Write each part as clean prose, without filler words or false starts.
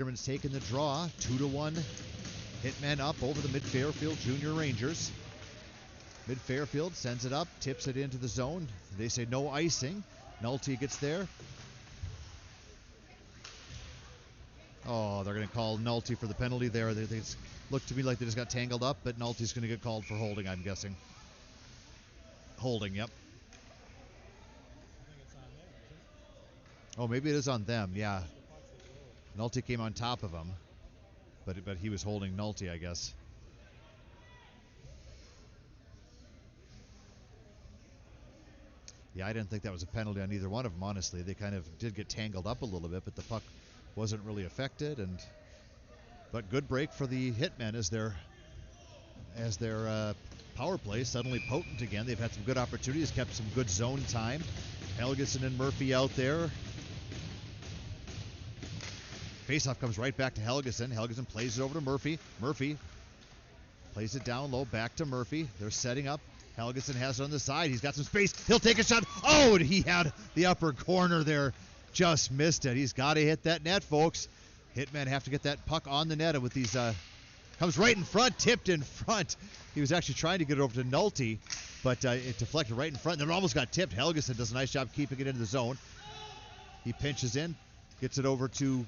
Peterman's taking the draw, 2-1. Hitmen up over the Mid Fairfield Jr. Rangers. Mid Fairfield sends it up, tips it into the zone. They say no icing. Nolte gets there. Oh, they're going to call Nolte for the penalty there. They look to me like they just got tangled up, but Nolte's going to get called for holding, I'm guessing. Holding, yep. Oh, maybe it is on them, yeah. Nolte came on top of him, but he was holding Nolte, I guess. Yeah, I didn't think that was a penalty on either one of them, honestly. They kind of did get tangled up a little bit, but the puck wasn't really affected. But good break for the Hitmen as their power play suddenly potent again. They've had some good opportunities, kept some good zone time. Helgeson and Murphy out there. Faceoff comes right back to Helgeson. Helgeson plays it over to Murphy. Murphy plays it down low, back to Murphy. They're setting up. Helgeson has it on the side. He's got some space. He'll take a shot. Oh, and he had the upper corner there. Just missed it. He's got to hit that net, folks. Hitmen have to get that puck on the net with these. Comes right in front, tipped in front. He was actually trying to get it over to Nolte, but it deflected right in front. And it almost got tipped. Helgeson does a nice job keeping it into the zone. He pinches in, gets it over to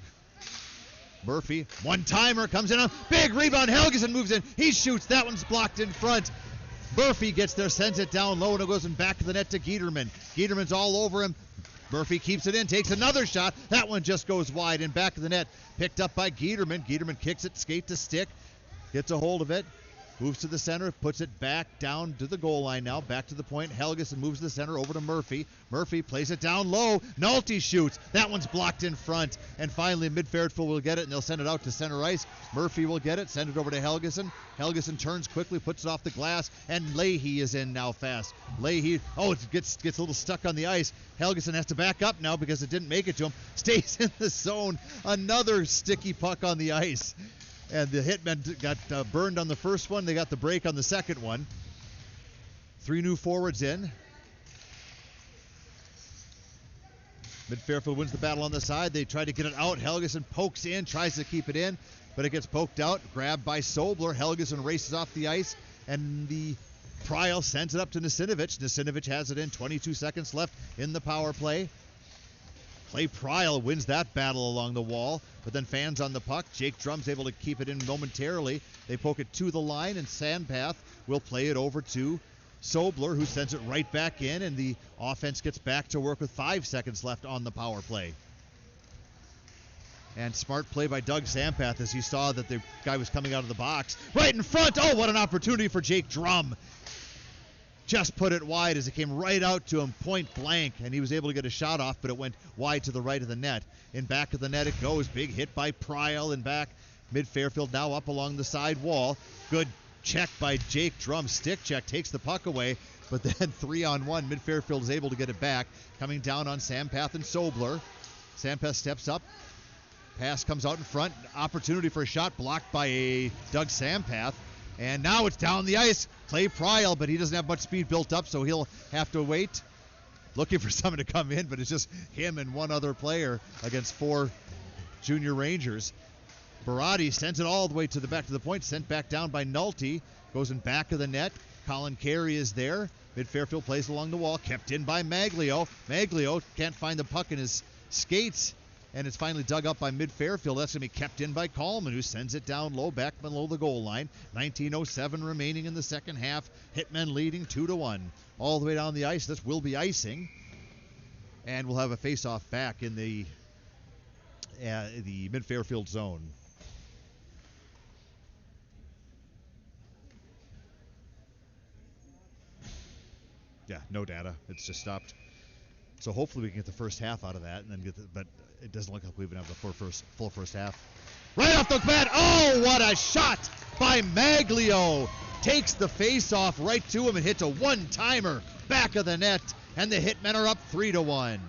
Murphy. One-timer comes in. A big rebound. Helgeson moves in. He shoots. That one's blocked in front. Murphy gets there, sends it down low, and it goes in back of the net to Giederman. Giederman's all over him. Murphy keeps it in, takes another shot. That one just goes wide in back of the net. Picked up by Giederman. Giederman kicks it, skate to stick, gets a hold of it, moves to the center, puts it back down to the goal line now, back to the point. Helgeson moves to the center over to Murphy. Murphy plays it down low. Nolte shoots. That one's blocked in front. And finally, Mid Fairfield will get it, and they'll send it out to center ice. Murphy will get it, send it over to Helgeson. Helgeson turns quickly, puts it off the glass, and Leahy is in now fast. Leahy, it gets a little stuck on the ice. Helgeson has to back up now because it didn't make it to him. Stays in the zone. Another sticky puck on the ice. And the Hitmen got burned on the first one. They got the break on the second one. 3 new forwards in. Mid Fairfield wins the battle on the side. They try to get it out. Helgeson pokes in, tries to keep it in, but it gets poked out. Grabbed by Sobler. Helgeson races off the ice, and the Prial sends it up to Nisinovic. Nisinovic has it in. 22 seconds left in the power play. Clay Prial wins that battle along the wall, but then fans on the puck. Jake Drum's able to keep it in momentarily. They poke it to the line, and Sandpath will play it over to Sobler, who sends it right back in, and the offense gets back to work with 5 seconds left on the power play. And smart play by Doug Sampath as he saw that the guy was coming out of the box. Right in front! Oh, what an opportunity for Jake Drum! Just put it wide as it came right out to him, point blank, and he was able to get a shot off, but it went wide to the right of the net. In back of the net it goes. Big hit by Prial in back. Mid Fairfield now up along the side wall. Good check by Jake Drum. Stick check takes the puck away, but then 3-on-1. Mid Fairfield is able to get it back. Coming down on Sampath and Sobler. Sampath steps up. Pass comes out in front. Opportunity for a shot blocked by Doug Sampath. And now it's down the ice. Clay Prial, but he doesn't have much speed built up, so he'll have to wait. Looking for someone to come in, but it's just him and one other player against 4 junior Rangers. Barati sends it all the way to the back to the point, sent back down by Nolte. Goes in back of the net. Colin Carey is there. Mid Fairfield plays along the wall, kept in by Maglio. Maglio can't find the puck in his skates, and it's finally dug up by Mid Fairfield. That's going to be kept in by Coleman, who sends it down low, back below the goal line. 19:07 remaining in the second half. Hitmen leading 2-1. All the way down the ice. This will be icing. And we'll have a face-off back in the Mid Fairfield zone. Yeah, no data. It's just stopped. So hopefully we can get the first half out of that, and then but it doesn't look like we even have the full first half. Right off the bat! Oh, what a shot by Maglio! Takes the face-off right to him and hits a one-timer back of the net, and the Hitmen are up 3-1.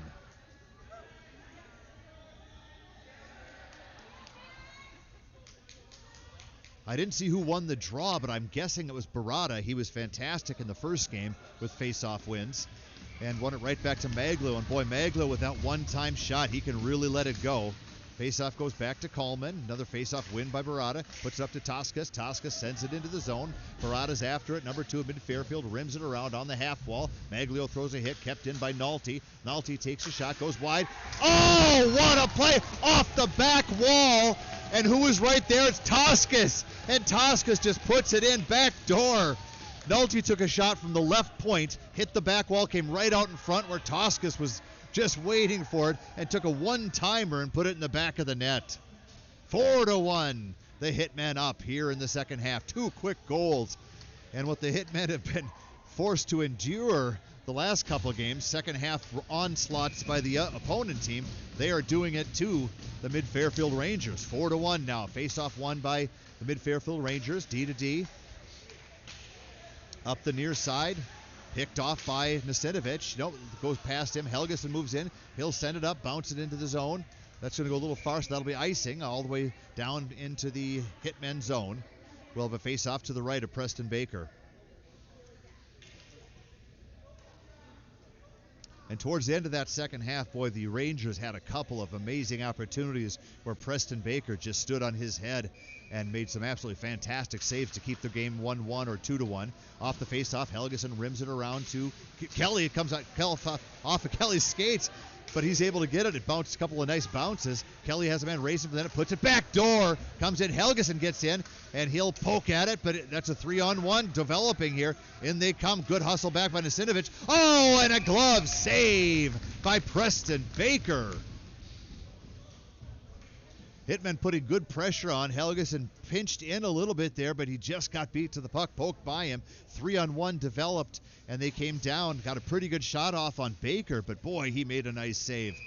I didn't see who won the draw, but I'm guessing it was Barata. He was fantastic in the first game with face-off wins. And won it right back to Maglio. And boy, Maglio with that one-time shot, he can really let it go. Faceoff goes back to Coleman. Another faceoff win by Barada. Puts it up to Toscas. Toscas sends it into the zone. Barada's after it. Number 2 of Mid Fairfield rims it around on the half wall. Maglio throws a hit, kept in by Nolte. Nolte takes a shot, goes wide. Oh, what a play off the back wall. And who is right there? It's Toscas. And Toscas just puts it in back door. Nolte took a shot from the left point, hit the back wall, came right out in front where Toscas was just waiting for it, and took a one-timer and put it in the back of the net. 4-1, the Hitmen up here in the second half. 2 quick goals. And what the Hitmen have been forced to endure the last couple of games, second half onslaughts by the opponent team, they are doing it to the Mid Fairfield Rangers. 4-1 now. Face-off won by the Mid Fairfield Rangers, D to D. Up the near side. Picked off by Nasinovic. Nope, goes past him. Helgeson moves in. He'll send it up, bounce it into the zone. That's going to go a little far, so that'll be icing all the way down into the Hitmen zone. We'll have a face-off to the right of Preston Baker. And towards the end of that second half, boy, the Rangers had a couple of amazing opportunities where Preston Baker just stood on his head and made some absolutely fantastic saves to keep the game 1-1 or 2-1. Off the face-off, Helgeson rims it around to Kelly. It comes out off of Kelly's skates, but he's able to get it. It bounced a couple of nice bounces. Kelly has a man racing, but then it puts it back door. Comes in, Helgeson gets in, and he'll poke at it, but that's a 3-on-1 developing here. In they come. Good hustle back by Nasinovic. Oh, and a glove save by Preston Baker. Hitman putting good pressure on. Helgeson pinched in a little bit there, but he just got beat to the puck, poked by him. 3-on-1 developed, and they came down. Got a pretty good shot off on Baker, but boy, he made a nice save.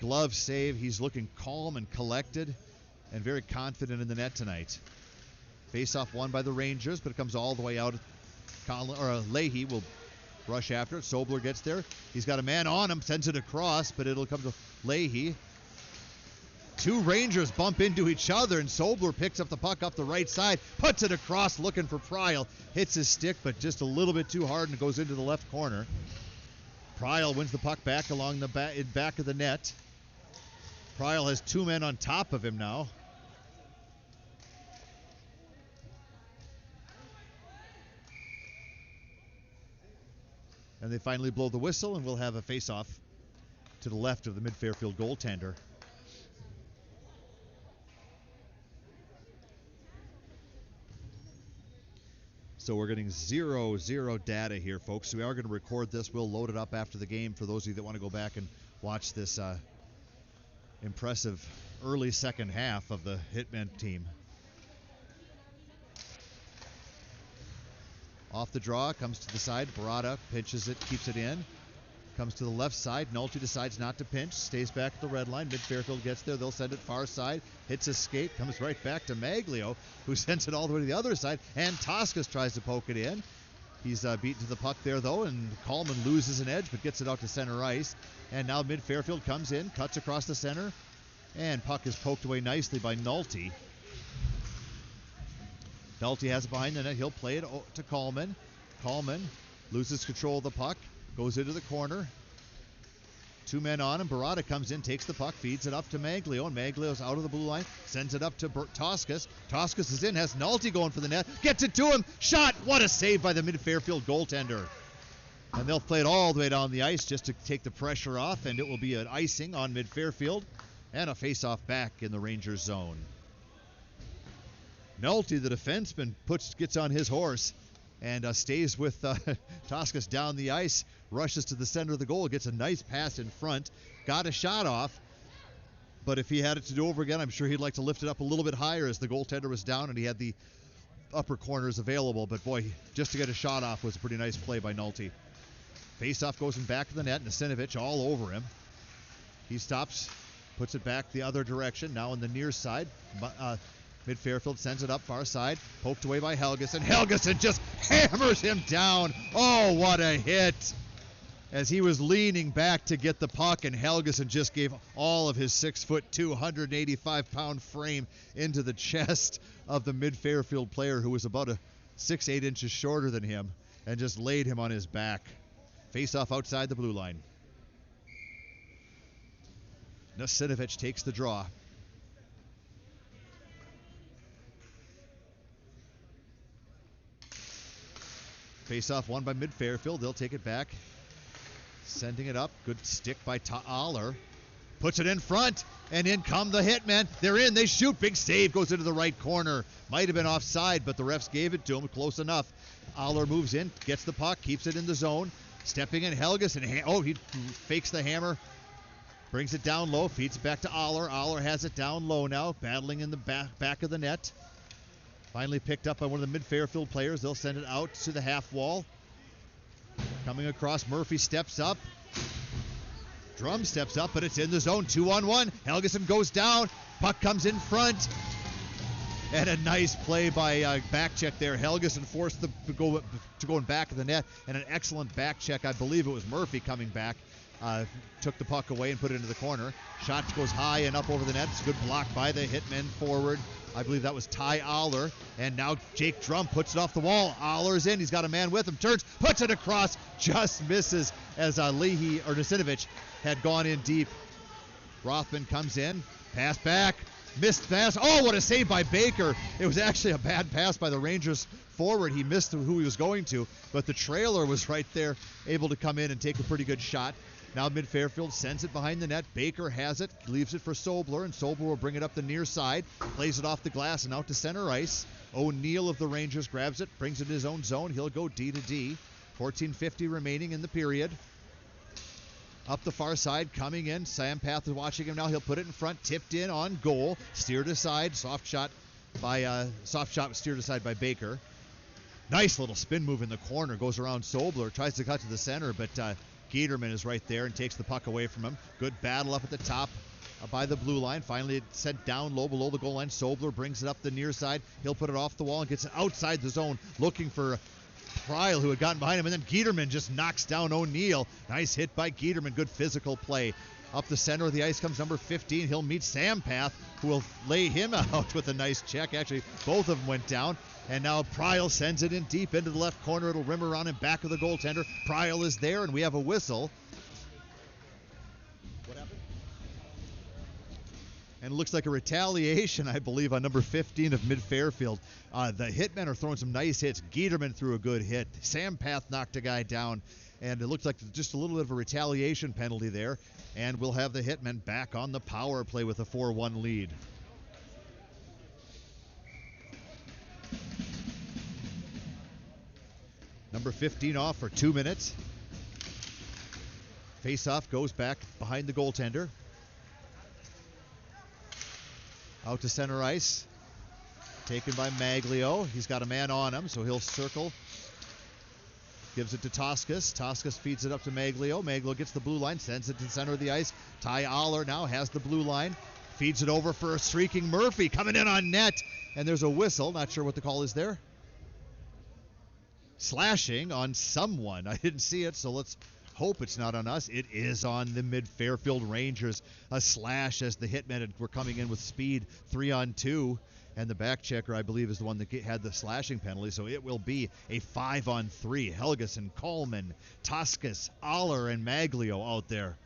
Glove save. He's looking calm and collected and very confident in the net tonight. Face-off won by the Rangers, but it comes all the way out. Leahy will rush after it. Sobler gets there. He's got a man on him, sends it across, but it'll come to Leahy. 2 Rangers bump into each other, and Sobler picks up the puck up the right side, puts it across, looking for Pryal. Hits his stick, but just a little bit too hard, and it goes into the left corner. Pryal wins the puck back along the back of the net. Pryal has 2 men on top of him now. And they finally blow the whistle, and we'll have a face-off to the left of the Mid Fairfield goaltender. So we're getting 0-0 data here, folks. So we are going to record this. We'll load it up after the game for those of you that want to go back and watch this impressive early second half of the Hitmen team. Off the draw, comes to the side. Barada pinches it, keeps it in. Comes to the left side. Nolte decides not to pinch. Stays back at the red line. Mid Fairfield gets there. They'll send it far side. Hits a skate. Comes right back to Maglio, who sends it all the way to the other side. And Toscas tries to poke it in. He's beaten to the puck there, though, and Coleman loses an edge, but gets it out to center ice. And now Mid Fairfield comes in, cuts across the center, and puck is poked away nicely by Nolte. Nolte has it behind the net. He'll play it to Coleman. Coleman loses control of the puck. Goes into the corner. 2 men on him. Barada comes in, takes the puck, feeds it up to Maglio, and Maglio's out of the blue line, sends it up to Toscas. Toscas is in, has Nolte going for the net, gets it to him, shot! What a save by the Mid Fairfield goaltender. And they'll play it all the way down the ice just to take the pressure off, and it will be an icing on Mid Fairfield and a face-off back in the Rangers zone. Nolte, the defenseman, gets on his horse and stays with Toscas down the ice, rushes to the center of the goal, gets a nice pass in front, got a shot off, but if he had it to do over again, I'm sure he'd like to lift it up a little bit higher as the goaltender was down and he had the upper corners available, but boy, just to get a shot off was a pretty nice play by Nolte. Face-off goes in back of the net, Nasinovic all over him. He stops, puts it back the other direction, now in the near side. Mid Fairfield sends it up far side, poked away by Helgeson. Helgeson just hammers him down. Oh, what a hit! As he was leaning back to get the puck, and Helgeson just gave all of his 6'2", 185-pound frame into the chest of the Mid Fairfield player, who was about 6-8 inches shorter than him, and just laid him on his back. Face off outside the blue line. Nasinovic takes the draw. Face-off won by Mid Fairfield. They'll take it back. Sending it up. Good stick by Aller. Puts it in front, and in come the Hitmen. They're in. They shoot. Big save goes into the right corner. Might have been offside, but the refs gave it to him. Close enough. Aller moves in, gets the puck, keeps it in the zone. Stepping in, Helgeson. He fakes the hammer. Brings it down low, feeds it back to Aller. Aller has it down low now, battling in the back of the net. Finally picked up by one of the Mid Fairfield players. They'll send it out to the half wall. Coming across, Murphy steps up. Drum steps up, but it's in the zone. 2-on-1. Helgeson goes down. Puck comes in front. And a nice play by back check there. Helgeson forced to go in back of the net. And an excellent back check. I believe it was Murphy coming back. Took the puck away and put it into the corner. Shot goes high and up over the net. It's a good block by the Hitmen forward. I believe that was Ty Aller. And now Jake Drum puts it off the wall. Aller's in. He's got a man with him. Turns, puts it across. Just misses as Nasinovic had gone in deep. Rothman comes in. Pass back. Missed pass. Oh, what a save by Baker. It was actually a bad pass by the Rangers forward. He missed who he was going to, but the trailer was right there, able to come in and take a pretty good shot. Now Mid Fairfield sends it behind the net. Baker has it, leaves it for Sobler, and Sobler will bring it up the near side, plays it off the glass and out to center ice. O'Neill of the Rangers grabs it, brings it in his own zone. He'll go D to D. 14:50 remaining in the period. Up the far side, coming in. Sam Path is watching him now. He'll put it in front, tipped in on goal, steered aside. Soft shot steered aside by Baker. Nice little spin move in the corner. Goes around Sobler, tries to cut to the center, but Giederman is right there and takes the puck away from him. Good battle up at the top by the blue line. Finally, it's sent down low below the goal line. Sobler brings it up the near side. He'll put it off the wall and gets it outside the zone, looking for Pryle, who had gotten behind him, and then Giederman just knocks down O'Neill. Nice hit by Giederman. Good physical play. Up the center of the ice comes number 15. He'll meet Sampath, who will lay him out with a nice check. Actually, both of them went down. And now Pryle sends it in deep into the left corner. It'll rim around in back of the goaltender. Pryle is there, and we have a whistle. What happened? And it looks like a retaliation, I believe, on number 15 of Mid Fairfield. The Hitmen are throwing some nice hits. Giederman threw a good hit. Sampath knocked a guy down. And it looks like just a little bit of a retaliation penalty there. And we'll have the Hitmen back on the power play with a 4-1 lead. Number 15 off for 2 minutes. Face-off goes back behind the goaltender. Out to center ice. Taken by Maglio. He's got a man on him, so he'll circle. Gives it to Toscas. Toscas feeds it up to Maglio. Maglio gets the blue line, sends it to the center of the ice. Ty Aller now has the blue line. Feeds it over for a streaking Murphy. Coming in on net. And there's a whistle. Not sure what the call is there. Slashing on someone. I didn't see it, so let's hope it's not on us. It is on the Mid Fairfield Rangers. A slash as the Hitmen were coming in with speed, 3-on-2. And the back checker, I believe, is the one that had the slashing penalty. So it will be a 5-on-3. Helgeson, Coleman, Toscas, Aller, and Maglio out there.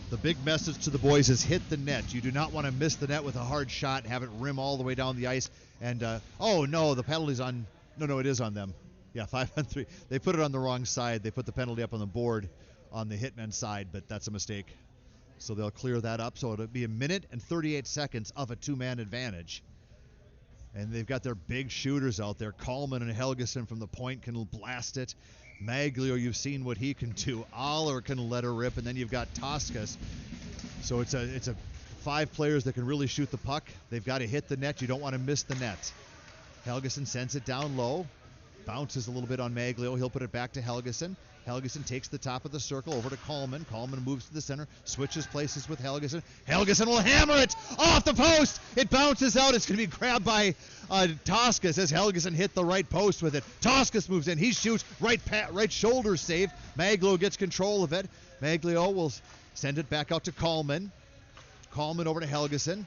The big message to the boys is hit the net. You do not want to miss the net with a hard shot and have it rim all the way down the ice. And, oh, no, the penalty's on. No, it is on them. Yeah, 5-on-3. They put it on the wrong side. They put the penalty up on the board on the Hitmen side, but that's a mistake. So they'll clear that up. So it'll be 1 minute and 38 seconds of a two-man advantage. And they've got their big shooters out there. Coleman and Helgeson from the point can blast it. Maglio, you've seen what he can do. Aller can let her rip, and then you've got Toscas. So it's a 5 players that can really shoot the puck. They've got to hit the net. You don't want to miss the net. Helgeson sends it down low. Bounces a little bit on Maglio. He'll put it back to Helgeson. Helgeson takes the top of the circle over to Coleman. Coleman moves to the center, switches places with Helgeson. Helgeson will hammer it off the post. It bounces out. It's going to be grabbed by Toscas as Helgeson hit the right post with it. Toscas moves in. He shoots right shoulder save. Maglio gets control of it. Maglio will send it back out to Coleman. Coleman over to Helgeson.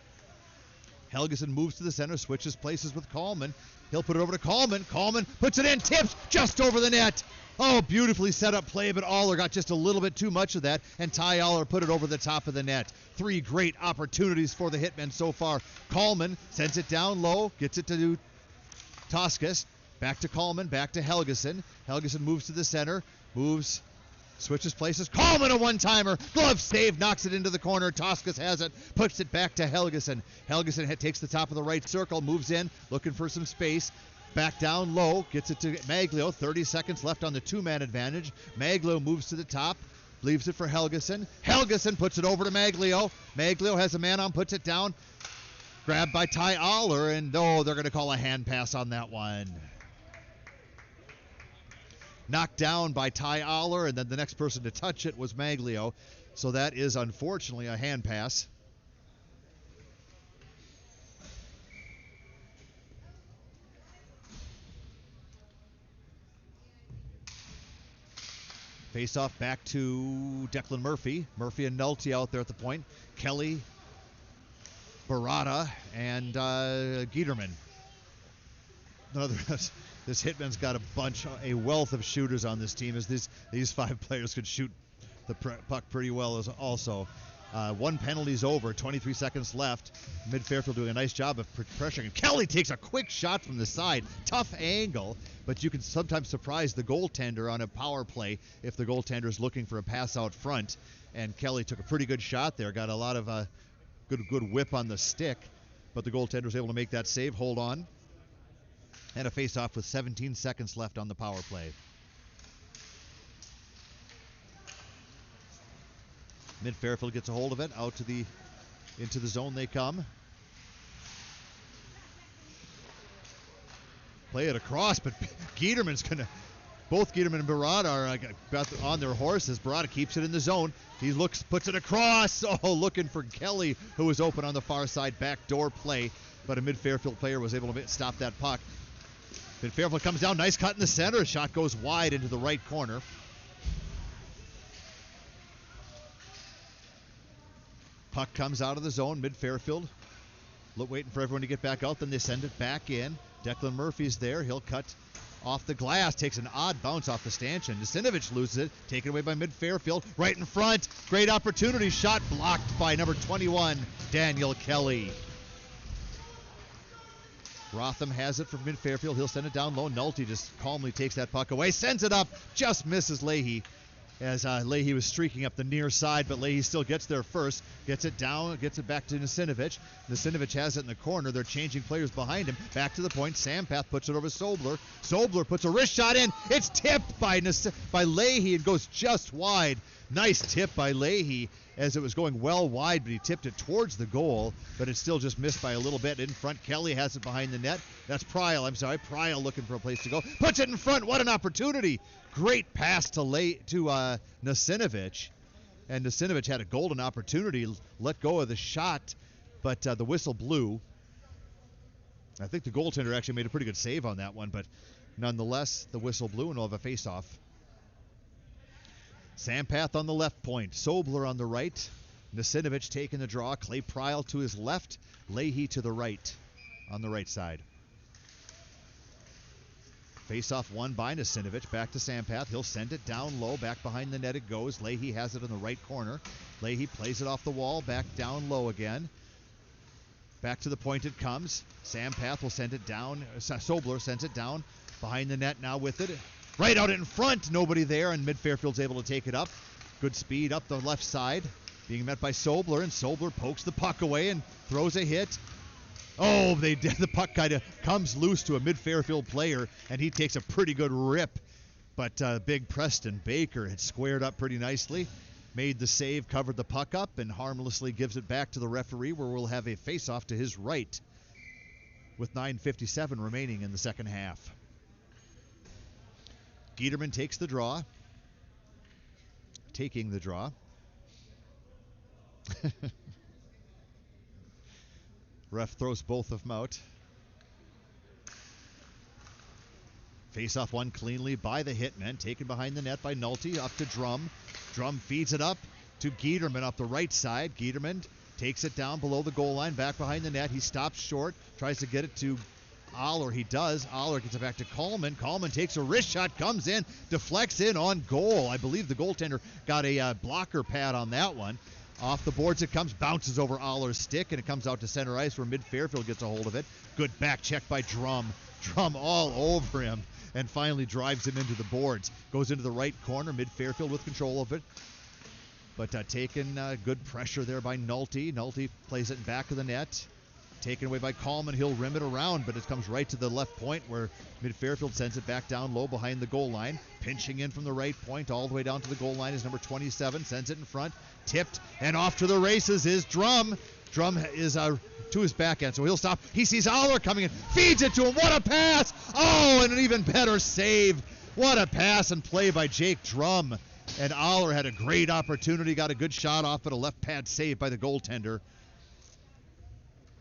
Helgeson moves to the center, switches places with Kallman. He'll put it over to Kallman. Kallman puts it in, tips just over the net. Oh, beautifully set up play, but Aller got just a little bit too much of that, and Ty Aller put it over the top of the net. 3 great opportunities for the Hitmen so far. Kallman sends it down low, gets it to Toscas. Back to Kallman, back to Helgeson. Helgeson moves to the center, switches places. Kallman, a one-timer. Glove save, knocks it into the corner. Toscas has it, puts it back to Helgeson. Helgeson takes the top of the right circle, moves in, looking for some space. Back down low, gets it to Maglio. 30 seconds left on the 2-man advantage. Maglio moves to the top, leaves it for Helgeson. Helgeson puts it over to Maglio. Maglio has a man on, puts it down. Grabbed by Ty Aller, and they're going to call a hand pass on that one. Knocked down by Ty Aller, and then the next person to touch it was Maglio. So that is unfortunately a hand pass. Face-off back to Declan Murphy. Murphy and Nolte out there at the point. Kelly, Barada, and Giederman. This Hitman's got a wealth of shooters on this team, as these 5 players could shoot the puck pretty well as also. 1 penalty's over, 23 seconds left. Mid Fairfield doing a nice job of pressuring. Kelly takes a quick shot from the side. Tough angle, but you can sometimes surprise the goaltender on a power play if the goaltender is looking for a pass out front. And Kelly took a pretty good shot there, got a lot of good whip on the stick, but the goaltender was able to make that save, hold on. And a face-off with 17 seconds left on the power play. Mid Fairfield gets a hold of it, into the zone they come. Play it across, but both Giederman and Barada are on their horses. Barada keeps it in the zone. He puts it across. Oh, looking for Kelly, who was open on the far side, backdoor play, but a Mid Fairfield player was able to stop that puck. Mid Fairfield comes down, nice cut in the center. Shot goes wide into the right corner. Puck comes out of the zone, Mid Fairfield. Waiting for everyone to get back out, then they send it back in. Declan Murphy's there. He'll cut off the glass, takes an odd bounce off the stanchion. Nasinovich loses it, taken away by Mid Fairfield. Right in front, great opportunity. Shot blocked by number 21, Daniel Kelly. Rotham has it from Mid Fairfield. He'll send it down low. Nolte just calmly takes that puck away, sends it up, just misses Leahy. As Leahy was streaking up the near side, but Leahy still gets there first. Gets it down, gets it back to Nasinovich. Nasinovich has it in the corner. They're changing players behind him. Back to the point. Sampath puts it over Sobler. Sobler puts a wrist shot in. It's tipped by Leahy and goes just wide. Nice tip by Leahy as it was going well wide, but he tipped it towards the goal, but it still just missed by a little bit. In front, Kelly has it behind the net. That's Pryal. Pryal looking for a place to go. Puts it in front. What an opportunity. Great pass to Nasinovich. And Nasinovich had a golden opportunity, let go of the shot, but the whistle blew. I think the goaltender actually made a pretty good save on that one, but nonetheless, the whistle blew and we'll have a face-off. Sampath on the left point, Sobler on the right, Nasinovich taking the draw, Clay Pryal to his left, Leahy to the right, on the right side. Face-off won by Nasinovich, back to Sampath. He'll send it down low, back behind the net it goes. Leahy has it in the right corner. Leahy plays it off the wall, back down low again. Back to the point it comes. Sampath will send it down. Sobler sends it down behind the net now with it. Right out in front, nobody there, and Mid Fairfield's able to take it up. Good speed up the left side, being met by Sobler, and Sobler pokes the puck away and throws a hit. Oh, the puck kind of comes loose to a Mid Fairfield player, and he takes a pretty good rip. But big Preston Baker had squared up pretty nicely, made the save, covered the puck up, and harmlessly gives it back to the referee, where we'll have a face-off to his right with 9:57 remaining in the second half. Giederman takes the draw. Taking the draw. Ref throws both of them out. Face-off won cleanly by the Hitmen. Taken behind the net by Nolte. Up to Drum. Drum feeds it up to Giederman off the right side. Giederman takes it down below the goal line, back behind the net. He stops short, tries to get it to Aller. He does. Aller gets it back to Coleman. Coleman takes a wrist shot, comes in, deflects in on goal. I believe the goaltender got a blocker pad on that one. Off the boards it comes, bounces over Aller's stick, and it comes out to center ice where Mid Fairfield gets a hold of it. Good back check by Drum. Drum all over him, and finally drives him into the boards. Goes into the right corner. Mid Fairfield with control of it. But taken good pressure there by Nolte. Nolte plays it in back of the net. Taken away by Coleman. He'll rim it around, but it comes right to the left point where Mid Fairfield sends it back down low behind the goal line. Pinching in from the right point all the way down to the goal line is number 27. Sends it in front. Tipped and off to the races is Drum. Drum is to his backhand, so he'll stop. He sees Aller coming in. Feeds it to him. What a pass! Oh, and an even better save. What a pass and play by Jake Drum. And Aller had a great opportunity. Got a good shot off, but a left pad save by the goaltender.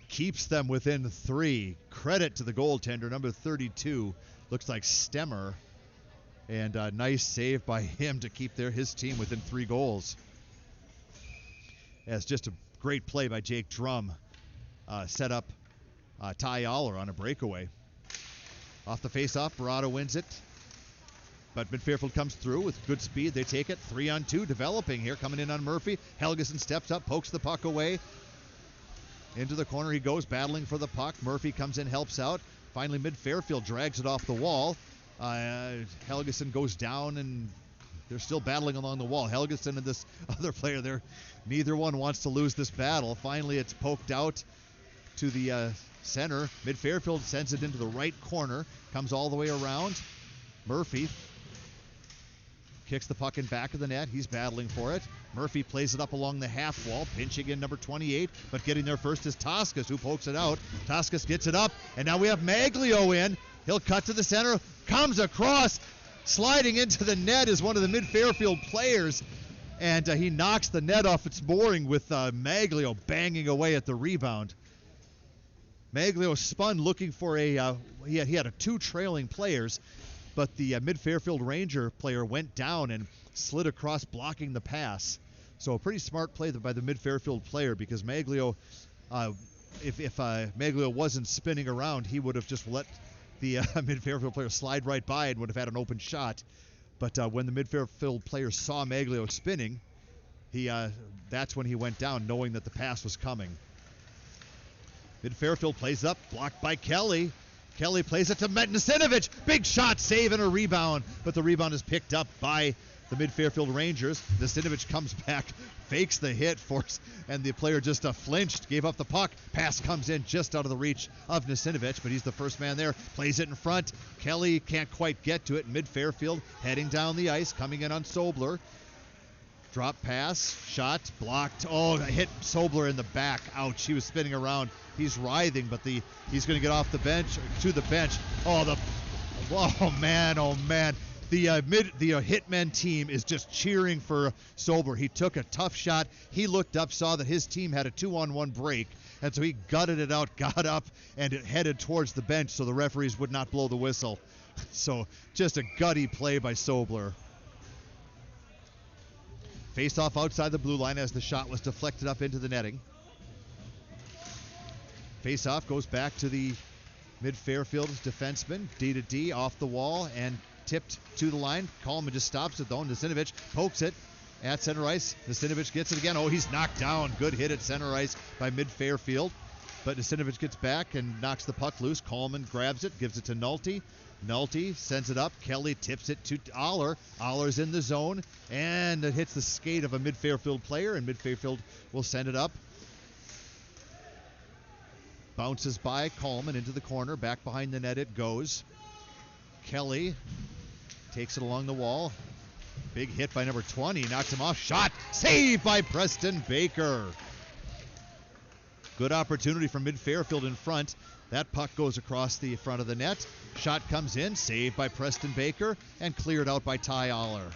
Keeps them within 3. Credit to the goaltender, number 32. Looks like Stemmer. And a nice save by him to keep his team within 3 goals. As just a great play by Jake Drum. Set up Ty Aller on a breakaway. Off the faceoff, Barada wins it. But Mid Fairfield comes through with good speed. They take it 3-on-2, developing here. Coming in on Murphy. Helgeson steps up, pokes the puck away. Into the corner he goes, battling for the puck. Murphy comes in, helps out. Finally, Mid Fairfield drags it off the wall. Helgeson goes down, and they're still battling along the wall. Helgeson and this other player, neither one wants to lose this battle. Finally, it's poked out to the center. Mid Fairfield sends it into the right corner. Comes all the way around. Murphy kicks the puck in back of the net. He's battling for it. Murphy plays it up along the half wall, pinching in number 28, but getting there first is Toscas, who pokes it out. Toscas gets it up, and now we have Maglio in. He'll cut to the center, comes across, sliding into the net is one of the Mid Fairfield players, and he knocks the net off its mooring with Maglio banging away at the rebound. Maglio spun looking for he had 2 trailing players, but the Mid Fairfield Ranger player went down and slid across, blocking the pass. So a pretty smart play by the Mid Fairfield player, because Maglio, if Maglio wasn't spinning around, he would have just let the Mid Fairfield player slide right by and would have had an open shot. But when the Mid Fairfield player saw Maglio spinning, that's when he went down, knowing that the pass was coming. Mid Fairfield plays up, blocked by Kelly. Kelly plays it to Nasinovic. Big shot, save, and a rebound. But the rebound is picked up by the Mid Fairfield Rangers. Nasinovic comes back, fakes the hit, and the player just flinched, gave up the puck. Pass comes in just out of the reach of Nasinovic, but he's the first man there. Plays it in front. Kelly can't quite get to it. Mid Fairfield heading down the ice, coming in on Sobler. Drop pass, shot, blocked. Oh, hit Sobler in the back. Ouch, he was spinning around. He's writhing, but he's going to get off the bench, to the bench. Oh man. The Hitmen team is just cheering for Sobler. He took a tough shot. He looked up, saw that his team had a 2-on-1 break, and so he gutted it out, got up, and it headed towards the bench so the referees would not blow the whistle. So just a gutty play by Sobler. Face off outside the blue line as the shot was deflected up into the netting. Face off goes back to the Mid Fairfield defenseman. D to D off the wall and tipped to the line. Coleman just stops it though. Nasinovic pokes it at center ice. Nasinovic gets it again. Oh, he's knocked down. Good hit at center ice by Mid Fairfield. But Nasinovic gets back and knocks the puck loose. Coleman grabs it, gives it to Nolte. Nolte sends it up. Kelly tips it to Aller. Aller's in the zone, and it hits the skate of a Mid Fairfield player, and Mid Fairfield will send it up. Bounces by Coleman into the corner. Back behind the net it goes. Kelly takes it along the wall. Big hit by number 20. Knocks him off. Shot. Saved by Preston Baker. Good opportunity for Mid Fairfield in front. That puck goes across the front of the net. Shot comes in. Saved by Preston Baker and cleared out by Ty Aller.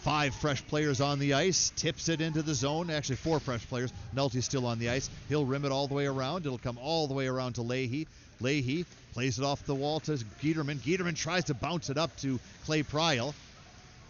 5 fresh players on the ice. Tips it into the zone. Actually, 4 fresh players. Nulty's still on the ice. He'll rim it all the way around. It'll come all the way around to Leahy. Leahy plays it off the wall to Giederman. Giederman tries to bounce it up to Clay Pryal.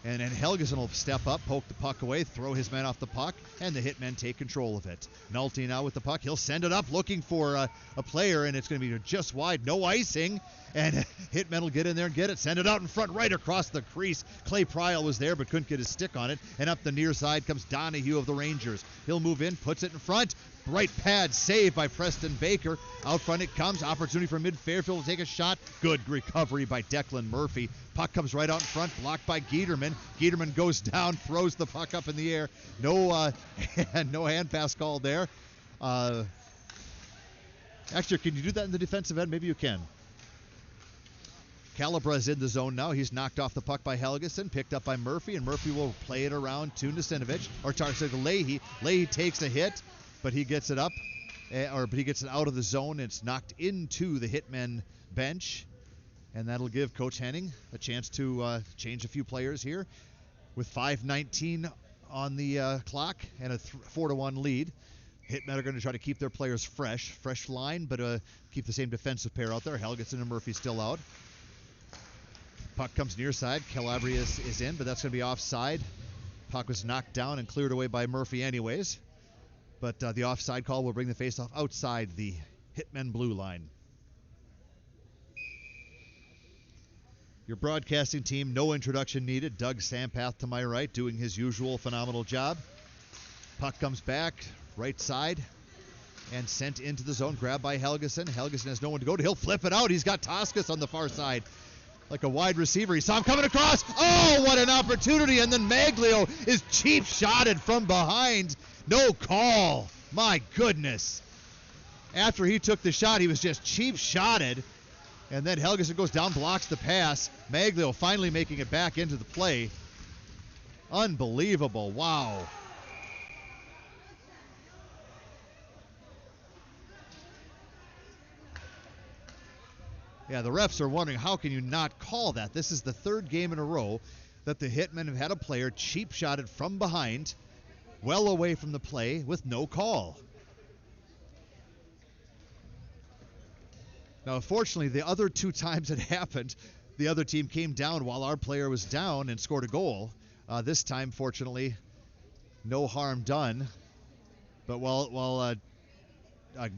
And then Helgeson will step up, poke the puck away, throw his man off the puck, and the Hitmen take control of it. Nolte now with the puck. He'll send it up looking for a player, and it's going to be just wide. No icing. And Hitmen will get in there and get it. Send it out in front right across the crease. Clay Pryal was there but couldn't get his stick on it. And up the near side comes Donahue of the Rangers. He'll move in, puts it in front. Right pad save by Preston Baker. Out front it comes. Opportunity for Mid Fairfield to take a shot. Good recovery by Declan Murphy. Puck comes right out in front, blocked by Giederman. Giederman goes down, throws the puck up in the air. No hand pass called there. Actually, can you do that in the defensive end? Maybe you can. Calabra's in the zone now. He's knocked off the puck by Helgeson, picked up by Murphy, and Murphy will play it around to Nasinovich, or to Leahy. Leahy takes a hit, but he gets it up, but he gets it out of the zone. It's knocked into the Hitmen bench, and that'll give Coach Henning a chance to change a few players here. With 5:19 on the clock and a 4-1 lead, Hitmen are going to try to keep their players fresh line, but keep the same defensive pair out there. Helgeson and Murphy still out. Puck comes near side. Calabria is in, but that's going to be offside. Puck was knocked down and cleared away by Murphy anyways. But the offside call will bring the faceoff outside the Hitmen blue line. Your broadcasting team, no introduction needed. Doug Sampath to my right, doing his usual phenomenal job. Puck comes back, right side, and sent into the zone. Grabbed by Helgeson. Helgeson has no one to go to. He'll flip it out. He's got Toscas on the far side. Like a wide receiver. He saw him coming across. Oh, what an opportunity. And then Maglio is cheap shotted from behind. No call. My goodness. After he took the shot, he was just cheap shotted. And then Helgeson goes down, blocks the pass. Maglio finally making it back into the play. Unbelievable. Wow. Yeah, the refs are wondering, how can you not call that? This is the third game in a row that the Hitmen have had a player cheap shotted from behind, well away from the play, with no call. Now, unfortunately, the other two times it happened, the other team came down while our player was down and scored a goal. This time, fortunately, no harm done. But while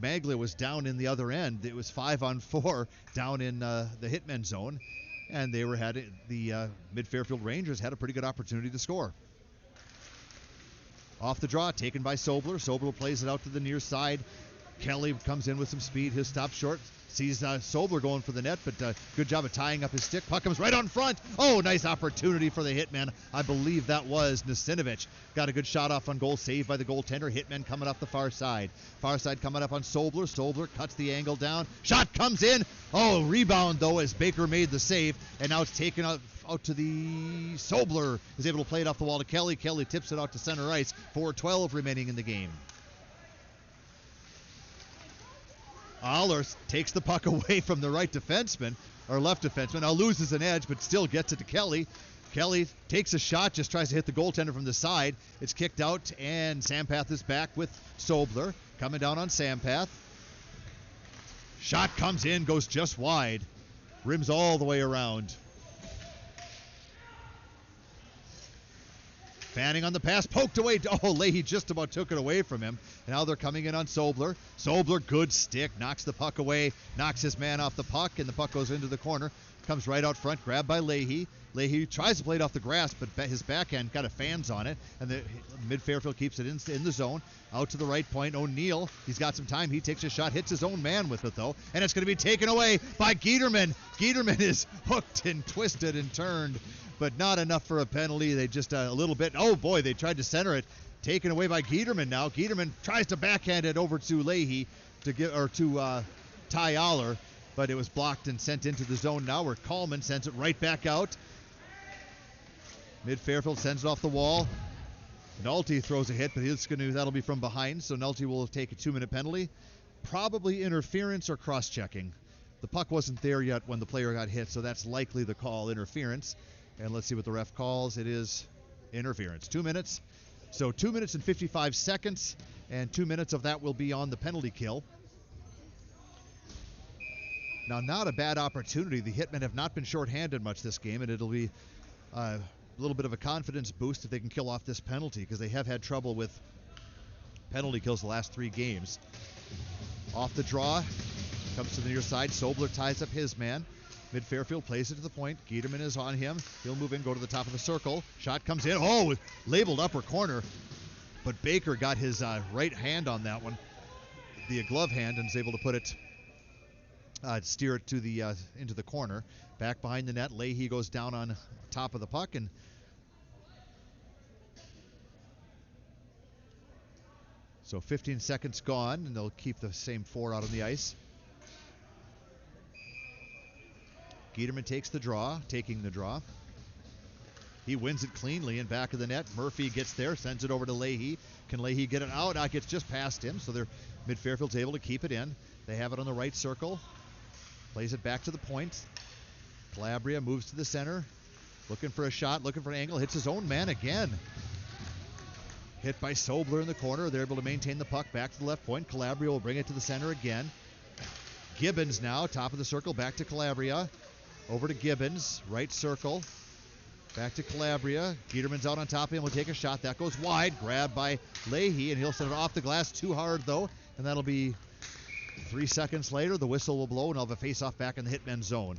Maglia was down in the other end, it was 5-on-4 down in the Hitmen zone, and the Mid Fairfield Rangers had a pretty good opportunity to score. Off the draw, taken by Sobler. Sobler plays it out to the near side. Kelly comes in with some speed. He'll stop short. Sees Sobler going for the net, but good job of tying up his stick. Puck comes right on front. Oh, nice opportunity for the Hitmen. I believe that was Nasinovich. Got a good shot off on goal, saved by the goaltender. Hitmen coming up the far side. Far side coming up on Sobler. Sobler cuts the angle down. Shot comes in. Oh, rebound, though, as Baker made the save. And now it's taken out to the Sobler. Is able to play it off the wall to Kelly. Kelly tips it out to center ice. 4:12 remaining in the game. Aller takes the puck away from the right defenseman, or left defenseman. Now loses an edge, but still gets it to Kelly. Kelly takes a shot, just tries to hit the goaltender from the side. It's kicked out, and Sampath is back with Sobler. Coming down on Sampath. Shot comes in, goes just wide. Rims all the way around. Fanning on the pass, poked away. Oh, Leahy just about took it away from him. Now they're coming in on Sobler. Sobler, good stick, knocks the puck away, knocks his man off the puck, and the puck goes into the corner. Comes right out front, grabbed by Leahy. Leahy tries to play it off the grass, but his backhand got a fans on it, and the Mid Fairfield keeps it in the zone. Out to the right point, O'Neill. He's got some time. He takes a shot, hits his own man with it, though, and it's going to be taken away by Giederman. Giederman is hooked and twisted and turned, but not enough for a penalty. They just a little bit. Oh, boy, they tried to center it. Taken away by Giederman now. Giederman tries to backhand it over to Leahy to Ty Aller, but it was blocked and sent into the zone now, where Kallman sends it right back out. Mid Fairfield sends it off the wall. Nolte throws a hit, but that'll be from behind, so Nolte will take a 2-minute penalty. Probably interference or cross-checking. The puck wasn't there yet when the player got hit, so that's likely the call, interference. And let's see what the ref calls. It is interference. 2 minutes. So 2 minutes and 55 seconds, and 2 minutes of that will be on the penalty kill. Now, not a bad opportunity. The Hitmen have not been shorthanded much this game, and it'll be little bit of a confidence boost if they can kill off this penalty, because they have had trouble with penalty kills the last 3 games. Off the draw, comes to the near side. Sobler ties up his man. Mid Fairfield plays it to the point. Giederman is on him. He'll move in, go to the top of the circle. Shot comes in. Oh, labeled upper corner. But Baker got his right hand on that one, the glove hand, and is able to put it, steer it to the into the corner. Back behind the net, Leahy goes down on top of the puck, and so 15 seconds gone, and they'll keep the same 4 out on the ice. Giederman takes the draw, taking the draw. He wins it cleanly in back of the net. Murphy gets there, sends it over to Leahy. Can Leahy get it out? It gets just past him, so Mid Fairfield's able to keep it in. They have it on the right circle. Plays it back to the point. Calabria moves to the center. Looking for a shot, looking for an angle. Hits his own man again. Hit by Sobler in the corner. They're able to maintain the puck back to the left point. Calabria will bring it to the center again. Gibbons now, top of the circle, back to Calabria. Over to Gibbons, right circle. Back to Calabria. Giederman's out on top of him. Will take a shot. That goes wide. Grabbed by Leahy, and he'll send it off the glass. Too hard, though. And that'll be 3 seconds later. The whistle will blow, and they'll have a face-off back in the hitman zone.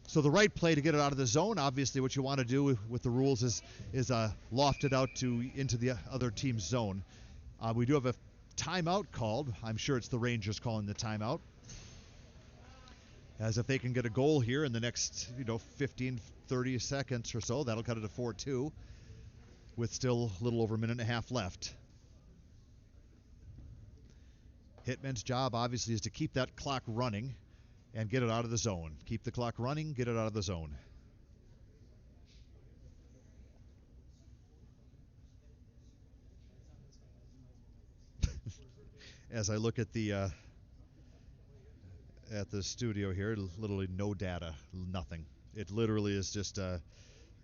So the right play to get it out of the zone, obviously what you want to do with the rules is loft it out into the other team's zone. We do have a timeout called. I'm sure it's the Rangers calling the timeout. As if they can get a goal here in the next 15, 30 seconds or so, that'll cut it to 4-2 with still a little over a minute and a half left. Hitman's job, obviously, is to keep that clock running and get it out of the zone. Keep the clock running, get it out of the zone. As I look at the studio here, literally no data, nothing. It literally is just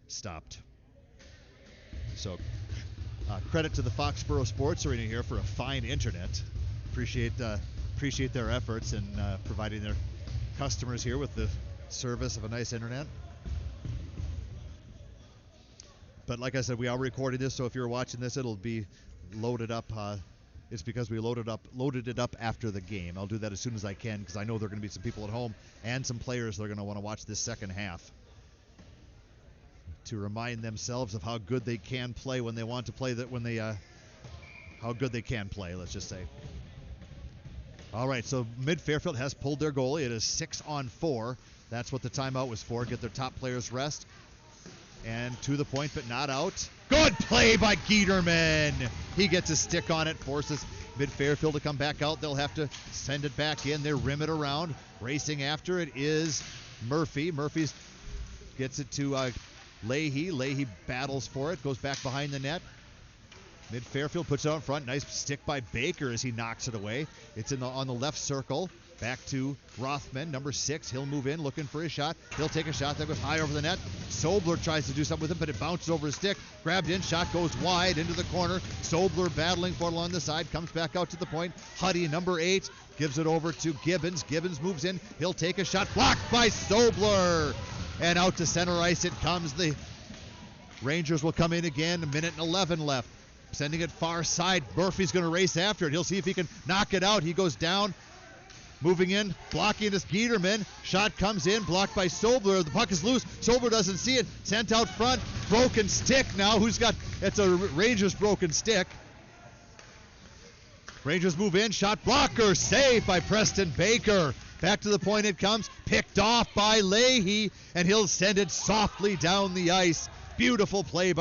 stopped. So credit to the Foxborough Sports Arena here for a fine internet. Appreciate their efforts in providing their customers here with the service of a nice internet. But like I said, we are recording this, so if you're watching this, it'll be loaded up. It's because we loaded it up after the game. I'll do that as soon as I can, because I know there are going to be some people at home and some players that are going to want to watch this second half to remind themselves of how good they can play when they want to play. How good they can play, let's just say. All right, so Mid Fairfield has pulled their goalie. It is 6-on-4. That's what the timeout was for. Get their top players rest. And to the point, but not out. Good play by Giederman. He gets a stick on it, forces Mid Fairfield to come back out. They'll have to send it back in. They rim it around. Racing after it is Murphy. Murphy gets it to Leahy. Leahy battles for it, goes back behind the net. Mid Fairfield puts it out in front. Nice stick by Baker as he knocks it away. It's on the left circle. Back to Rothman, number 6. He'll move in, looking for his shot. He'll take a shot that goes high over the net. Sobler tries to do something with it, but it bounces over his stick. Grabbed in, shot goes wide into the corner. Sobler battling for it along the side, comes back out to the point. Huddy, number 8, gives it over to Gibbons. Gibbons moves in. He'll take a shot. Blocked by Sobler. And out to center ice it comes. The Rangers will come in again. 1:11 left. Sending it far side. Murphy's going to race after it. He'll see if he can knock it out. He goes down. Moving in, blocking this Giederman. Shot comes in, blocked by Sobler. The puck is loose. Sobler doesn't see it. Sent out front. Broken stick now. It's a Rangers broken stick. Rangers move in. Shot blocker. Saved by Preston Baker. Back to the point it comes. Picked off by Leahy. And he'll send it softly down the ice. Beautiful play by